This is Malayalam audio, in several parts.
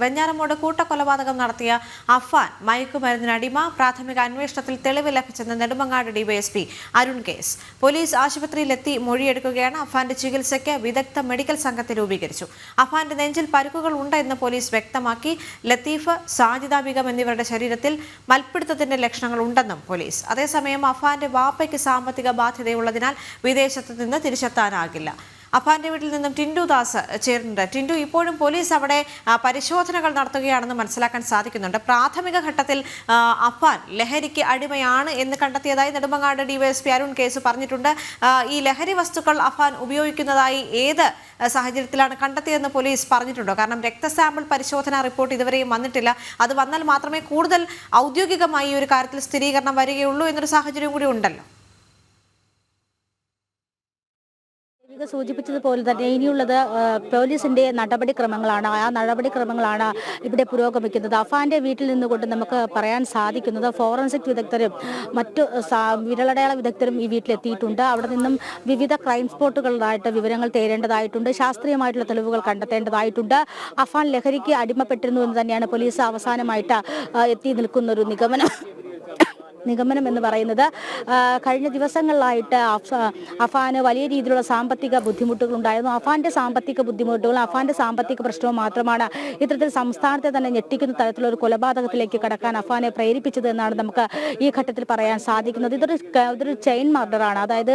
വെഞ്ഞാറമൂട് കൂട്ടക്കൊലപാതകം നടത്തിയ അഫാൻ മയക്കുമരുന്നിനടിമ പ്രാഥമിക അന്വേഷണത്തിൽ തെളിവ് ലഭിച്ചെന്ന് Nedumangad DYSP Arun case. Police ആശുപത്രിയിലെത്തി മൊഴിയെടുക്കുകയാണ്. അഫാന്റെ ചികിത്സയ്ക്ക് വിദഗ്ധ മെഡിക്കൽ സംഘത്തെ രൂപീകരിച്ചു. അഫാന്റെ നെഞ്ചിൽ പരുക്കുകൾ ഉണ്ടെന്ന് പോലീസ് വ്യക്തമാക്കി. ലത്തീഫ്, സാജിദ ബീഗം എന്നിവരുടെ ശരീരത്തിൽ മൽപ്പിടുത്തത്തിന്റെ ലക്ഷണങ്ങൾ ഉണ്ടെന്നും പോലീസ്. അതേസമയം അഫാന്റെ വാപ്പയ്ക്ക് സാമ്പത്തിക ബാധ്യതയുള്ളതിനാൽ വിദേശത്ത് നിന്ന് തിരിച്ചെത്താനാകില്ല. അഫാന്റെ വീട്ടിൽ നിന്നും ടിൻഡു ദാസ് ചേരുന്നുണ്ട്. ടിൻഡു, ഇപ്പോഴും പോലീസ് അവിടെ പരിശോധനകൾ നടത്തുകയാണെന്ന് മനസ്സിലാക്കാൻ സാധിക്കുന്നുണ്ട്. പ്രാഥമിക ഘട്ടത്തിൽ അഫാൻ ലഹരിക്ക് അടിമയാണ് എന്ന് കണ്ടെത്തിയതായി നെടുമങ്ങാട് ഡിവൈഎസ്പി അരുൺ കേസ് പറഞ്ഞിട്ടുണ്ട്. ഈ ലഹരി വസ്തുക്കൾ അഫാൻ ഉപയോഗിക്കുന്നതായി ഏത് സാഹചര്യത്തിലാണ് കണ്ടെത്തിയതെന്ന് പോലീസ് പറഞ്ഞിട്ടുണ്ടോ? കാരണം രക്തസാമ്പിൾ പരിശോധനാ റിപ്പോർട്ട് ഇതുവരെയും വന്നിട്ടില്ല. അത് വന്നാൽ മാത്രമേ കൂടുതൽ ഔദ്യോഗികമായി ഈ ഒരു കാര്യത്തിൽ സ്ഥിരീകരണം വരികയുള്ളൂ എന്നൊരു സാഹചര്യം കൂടി ഉണ്ടല്ലോ. സൂചിപ്പിച്ചതുപോലെ തന്നെ ഇനിയുള്ളത് പോലീസിന്റെ നടപടിക്രമങ്ങളാണ്. ആ നടപടിക്രമങ്ങളാണ് ഇവിടെ പുരോഗമിക്കുന്നത്. അഫാന്റെ വീട്ടിൽ നിന്നുകൊണ്ട് നമുക്ക് പറയാൻ സാധിക്കുന്നത് ഫോറൻസിക് വിദഗ്ധരും മറ്റു വിരലടയാള വിദഗ്ധരും ഈ വീട്ടിലെത്തിയിട്ടുണ്ട്. അവിടെ നിന്നും വിവിധ ക്രൈം സ്പോട്ടുകളായിട്ട് വിവരങ്ങൾ തേടേണ്ടതായിട്ടുണ്ട്. ശാസ്ത്രീയമായിട്ടുള്ള തെളിവുകൾ കണ്ടെത്തേണ്ടതായിട്ടുണ്ട്. അഫാൻ ലഹരിക്ക് അടിമപ്പെട്ടിരുന്നു എന്ന് തന്നെയാണ് പോലീസ് അവസാനമായിട്ട് എത്തി നിൽക്കുന്ന ഒരു നിഗമനം എന്ന് പറയുന്നത്. കഴിഞ്ഞ ദിവസങ്ങളിലായിട്ട് അഫാന് വലിയ രീതിയിലുള്ള സാമ്പത്തിക ബുദ്ധിമുട്ടുകൾ ഉണ്ടായിരുന്നു. അഫാന്റെ സാമ്പത്തിക ബുദ്ധിമുട്ടുകളും അഫാന്റെ സാമ്പത്തിക പ്രശ്നവും മാത്രമാണ് ഇത്തരത്തിൽ സംസ്ഥാനത്തെ തന്നെ ഞെട്ടിക്കുന്ന തരത്തിലുള്ള ഒരു കൊലപാതകത്തിലേക്ക് കടക്കാൻ അഫാനെ പ്രേരിപ്പിച്ചത് എന്നാണ് നമുക്ക് ഈ ഘട്ടത്തിൽ പറയാൻ സാധിക്കുന്നത്. ഇതൊരു ചെയിൻ മർഡറാണ്. അതായത്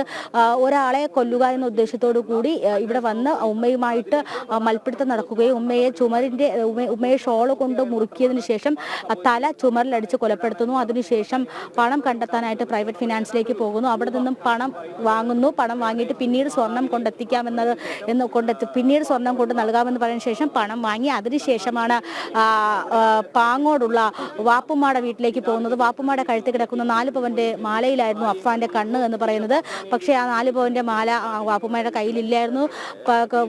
ഒരാളെ കൊല്ലുക എന്ന ഉദ്ദേശത്തോടു കൂടി ഇവിടെ വന്ന് ഉമ്മയുമായിട്ട് മൽപ്പിടുത്തം നടക്കുകയും ഉമ്മയെ ഷോള് കൊണ്ട് മുറുക്കിയതിനു ശേഷം തല ചുമരിലടിച്ച് കൊലപ്പെടുത്തുന്നു. അതിനുശേഷം പണം കണ്ടെത്താനായിട്ട് പ്രൈവറ്റ് ഫിനാൻസിലേക്ക് പോകുന്നു. അവിടെ നിന്നും പണം വാങ്ങിയിട്ട് പിന്നീട് സ്വർണം പിന്നീട് സ്വർണം കൊണ്ട് നൽകാമെന്ന് പറയുന്ന ശേഷം പണം വാങ്ങി അതിനുശേഷമാണ് പാങ്ങോടുള്ള വാപ്പുമ്മയുടെ വീട്ടിലേക്ക് പോകുന്നത്. വാപ്പുമ്മയുടെ കഴുത്തിൽ കിടക്കുന്ന 4 പവന്റെ മാലയിലായിരുന്നു അഫാന്റെ കണ്ണ് എന്ന് പറയുന്നത്. പക്ഷേ ആ 4 പവന്റെ മാല വാപ്പുമ്മയുടെ കയ്യിലില്ലായിരുന്നു.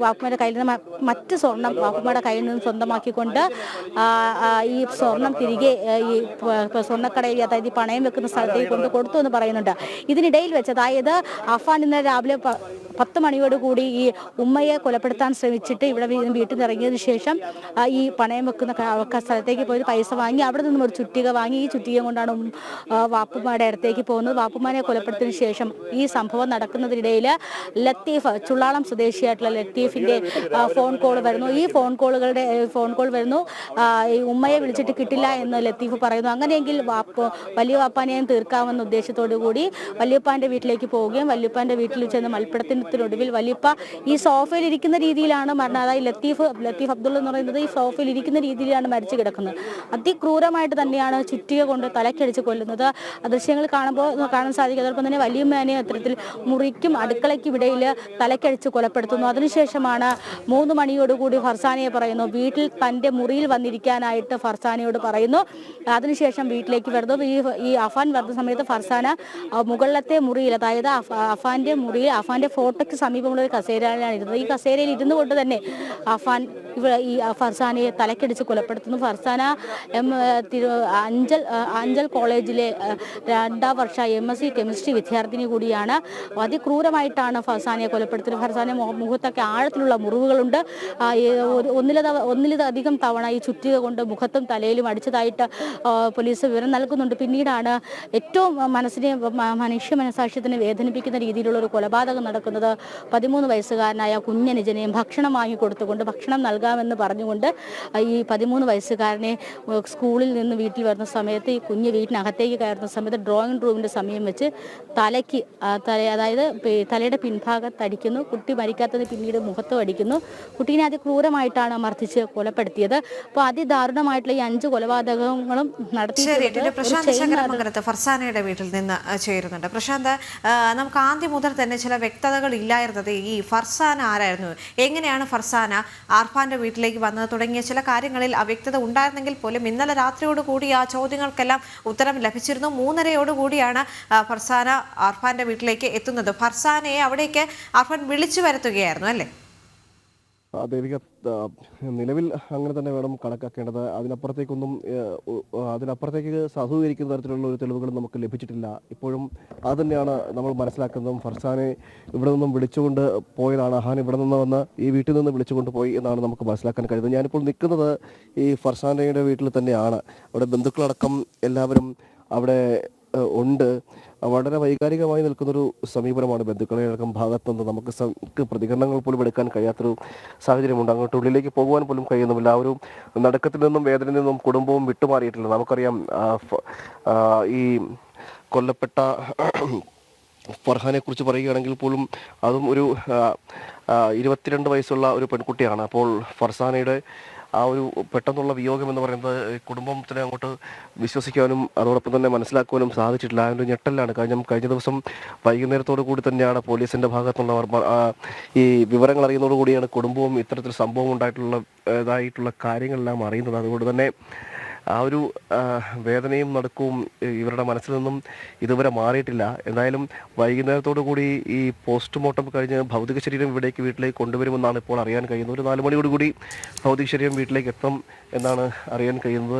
വാപ്പുമ്മയുടെ കയ്യിൽ നിന്ന് മറ്റ് സ്വർണം വാപ്പുമ്മയുടെ കയ്യിൽ നിന്ന് സ്വന്തമാക്കിക്കൊണ്ട് ഈ സ്വർണം തിരികെ ഈ സ്വർണ്ണക്കടയിൽ, അതായത് ഈ പണയം വെക്കുന്ന സ്ഥലത്തേക്ക് കൊണ്ട് കൊടുത്തു എന്ന് പറയുന്നുണ്ട്. ഇതിനിടയിൽ വെച്ച്, അതായത് അഫാൻ ഇന്നലെ രാവിലെ 10 മണിയോടുകൂടി ഈ ഉമ്മയെ കൊലപ്പെടുത്താൻ ശ്രമിച്ചിട്ട് ഇവിടെ വീട്ടിൽ നിന്ന് ഇറങ്ങിയതിനു ശേഷം ഈ പണയം വെക്കുന്ന സ്ഥലത്തേക്ക് പോയി പൈസ വാങ്ങി അവിടെ നിന്നും ഒരു ചുറ്റിക വാങ്ങി. ഈ ചുറ്റിക കൊണ്ടാണ് വാപ്പുമ്മയുടെ അടുത്തേക്ക് പോകുന്നത്. വാപ്പുമ്മനെ കൊലപ്പെടുത്തിയതിനു ശേഷം ഈ സംഭവം നടക്കുന്നതിനിടയിൽ ലത്തീഫ്, ചുള്ളാളം സ്വദേശിയായിട്ടുള്ള ലത്തീഫിന്റെ ഫോൺ കോൾ വരുന്നു. ഈ ഫോൺ കോൾ വരുന്നു. ഈ ഉമ്മയെ വിളിച്ചിട്ട് കിട്ടില്ല എന്ന് ലത്തീഫ് പറയുന്നു. അങ്ങനെയെങ്കിൽ വലിയ വാപ്പാനെയും തീർക്കാമെന്ന ഉദ്ദേശത്തോടു കൂടി വല്യപ്പാന്റെ വീട്ടിലേക്ക് പോവുകയും വല്യപ്പാന്റെ വീട്ടിൽ ചെന്ന് മൽപ്പിടത്തിനൊടുവിൽ വല്യപ്പ ഈ സോഫയിൽ ഇരിക്കുന്ന രീതിയിലാണ് മരണം. അതായത് ലത്തീഫ് അബ്ദുള്ള എന്ന് പറയുന്നത് ഈ സോഫയിൽ ഇരിക്കുന്ന രീതിയിലാണ് മരിച്ചു കിടക്കുന്നത്. അതിക്രൂരമായിട്ട് തന്നെയാണ് ചുറ്റിക കൊണ്ട് തലക്കടിച്ച് കൊല്ലുന്നത്. ദൃശ്യങ്ങൾ കാണാൻ സാധിക്കും. അതോടൊപ്പം തന്നെ വല്യമ്മേനെ അത്തരത്തിൽ മുറിക്കും അടുക്കളയ്ക്കും ഇടയിൽ തലക്കടിച്ച് കൊലപ്പെടുത്തുന്നു. അതിനുശേഷമാണ് 3 മണിയോടുകൂടി ഫർസാനയെ പറയുന്നു. വീട്ടിൽ തന്റെ മുറിയിൽ വന്നിരിക്കാനായിട്ട് ഫർസാനയോട് പറയുന്നു. അതിനുശേഷം വീട്ടിലേക്ക് വരുന്നു. ഈ അഫാൻ വരുന്ന സമയത്ത് ഫർസാന മുകളിലത്തെ മുറിയിൽ, അതായത് അഫാന്റെ മുറിയിൽ അഫാന്റെ ഫോട്ടോയ്ക്ക് സമീപമുള്ള ഒരു കസേരയിലാണ് ഇരുന്നത്. ഈ കസേരയിൽ ഇരുന്നു കൊണ്ട് തന്നെ അഫാൻ ഈ ഫർസാനയെ തലക്കടിച്ച് കൊലപ്പെടുത്തുന്നു. ഫർസാന അഞ്ചൽ കോളേജിലെ 2ാം വർഷ MSc കെമിസ്ട്രി വിദ്യാർത്ഥിനി കൂടിയാണ്. അതിക്രൂരമായിട്ടാണ് ഫർസാനയെ കൊലപ്പെടുത്തുന്നത്. ഫർസാന മുഖത്തൊക്കെ ആഴത്തിലുള്ള മുറിവുകളുണ്ട്. ഒന്നിലധികം തവണ ഈ ചുറ്റിക കൊണ്ട് മുഖത്തും തലയിലും അടിച്ചതായിട്ട് പോലീസ് വിവരം നൽകുന്നുണ്ട്. പിന്നീടാണ് ഏറ്റവും മനുഷ്യ മനസാക്ഷ്യത്തിനെ വേദനിപ്പിക്കുന്ന രീതിയിലുള്ള ഒരു കൊലപാതകം നടക്കുന്നത്. 13 വയസ്സുകാരനായ കുഞ്ഞനുജനെയും ഭക്ഷണം വാങ്ങിക്കൊടുത്തുകൊണ്ട് ഭക്ഷണം നൽകാമെന്ന് പറഞ്ഞുകൊണ്ട് ഈ 13 വയസ്സുകാരനെ സ്കൂളിൽ നിന്ന് വീട്ടിൽ വരുന്ന സമയത്ത് ഈ കുഞ്ഞ് വീട്ടിനകത്തേക്ക് കയറുന്ന സമയത്ത് ഡ്രോയിങ് റൂമിന്റെ സമയം വെച്ച് അതായത് തലയുടെ പിൻഭാഗത്ത് അടിക്കുന്നു. കുട്ടി മരിക്കാത്തത് പിന്നീട് മുഖത്തും അടിക്കുന്നു. കുട്ടീനെ അതിക്രൂരമായിട്ടാണ് മർദ്ദിച്ച് കൊലപ്പെടുത്തിയത്. അപ്പോൾ അതിദാരുണമായിട്ടുള്ള ഈ 5 കൊലപാതകങ്ങളും നടത്തി ഫർസാനയുടെ വീട്ടിൽ നിന്ന് ചേരുന്നുണ്ട്. പ്രശാന്ത്, നമുക്ക് ആദ്യം മുതൽ തന്നെ ചില വ്യക്തതകൾ ഇല്ലായിരുന്നത് ഈ ഫർസാന ആരായിരുന്നു, എങ്ങനെയാണ് ഫർസാന അർഫാന്റെ വീട്ടിലേക്ക് വന്നത് തുടങ്ങിയ ചില കാര്യങ്ങളിൽ അവ്യക്തത ഉണ്ടായിരുന്നെങ്കിൽ പോലും ഇന്നലെ രാത്രിയോടുകൂടി ആ ചോദ്യങ്ങൾക്കെല്ലാം ഉത്തരം ലഭിച്ചിരുന്നു. 3:30 ഫർസാന അർഫാന്റെ വീട്ടിലേക്ക് എത്തുന്നത്. ഫർസാനയെ അവിടേക്ക് അർഫാൻ വിളിച്ചു വരുത്തുകയായിരുന്നു അല്ലേ? ദേവിക, നിലവിൽ അങ്ങനെ തന്നെ വേണം കണക്കാക്കേണ്ടത്. അതിനപ്പുറത്തേക്ക് സാധൂകരിക്കുന്ന തരത്തിലുള്ള ഒരു തെളിവുകളും നമുക്ക് ലഭിച്ചിട്ടില്ല. ഇപ്പോഴും അത് തന്നെയാണ് നമ്മൾ മനസ്സിലാക്കുന്നതും. ഫർസാനെ ഇവിടെ നിന്നും വിളിച്ചുകൊണ്ട് പോയതാണ്. അഹാൻ ഇവിടെ നിന്ന് വന്ന് ഈ വീട്ടിൽ നിന്ന് വിളിച്ചുകൊണ്ട് പോയി എന്നാണ് നമുക്ക് മനസ്സിലാക്കാൻ കഴിയുന്നത്. ഞാനിപ്പോൾ നിൽക്കുന്നത് ഈ ഫർസാനയുടെ വീട്ടിൽ തന്നെയാണ്. അവിടെ ബന്ധുക്കളടക്കം എല്ലാവരും അവിടെ ഉണ്ട്. വളരെ വൈകാരികമായി നിൽക്കുന്നൊരു സമീപനമാണ് ബന്ധുക്കളെ അടക്കം ഭാഗത്തുനിന്ന്. നമുക്ക് പ്രതികരണങ്ങൾ പോലും എടുക്കാൻ കഴിയാത്തൊരു സാഹചര്യമുണ്ട്. അങ്ങോട്ട് ഉള്ളിലേക്ക് പോകുവാൻ പോലും കഴിയുന്നുമില്ല. ആ ഒരു നടുക്കത്തിൽ നിന്നും വേദനയിൽ നിന്നും കുടുംബവും വിട്ടുമാറിയിട്ടില്ല. നമുക്കറിയാം, ഈ കൊല്ലപ്പെട്ട ഫർഹാനെ കുറിച്ച് പറയുകയാണെങ്കിൽ പോലും അതും ഒരു 22 വയസ്സുള്ള ഒരു പെൺകുട്ടിയാണ്. അപ്പോൾ ഫർസാനയുടെ ആ ഒരു പെട്ടെന്നുള്ള വിയോഗം എന്ന് പറയുന്നത് കുടുംബത്തിനെ അങ്ങോട്ട് വിശ്വസിക്കാനും അതോടൊപ്പം തന്നെ മനസ്സിലാക്കുവാനും സാധിച്ചിട്ടില്ല. ആ ഒരു ഞെട്ടലാണ്. കഴിഞ്ഞ ദിവസം വൈകുന്നേരത്തോടു കൂടി തന്നെയാണ് പോലീസിന്റെ ഭാഗത്തുള്ളവർ ഈ വിവരങ്ങൾ അറിയുന്നതോടുകൂടിയാണ് കുടുംബവും ഇത്തരത്തിൽ സംഭവം ഉണ്ടായിട്ടുള്ള കാര്യങ്ങളെല്ലാം അറിയുന്നത്. അതുകൊണ്ട് തന്നെ ആ ഒരു വേദനയും നടുക്കവും ഇവരുടെ മനസ്സിൽ നിന്നും ഇതുവരെ മാറിയിട്ടില്ല. എന്തായാലും വൈകുന്നേരത്തോടു കൂടി ഈ പോസ്റ്റ്മോർട്ടം കഴിഞ്ഞ് ഭൗതിക ശരീരം വീട്ടിലേക്ക് കൊണ്ടുവരുമെന്നാണ് ഇപ്പോൾ അറിയാൻ കഴിയുന്നത്. ഒരു 4 മണിയോടുകൂടി ഭൗതിക ശരീരം വീട്ടിലേക്ക് എത്തും എന്നാണ് അറിയാൻ കഴിയുന്നത്.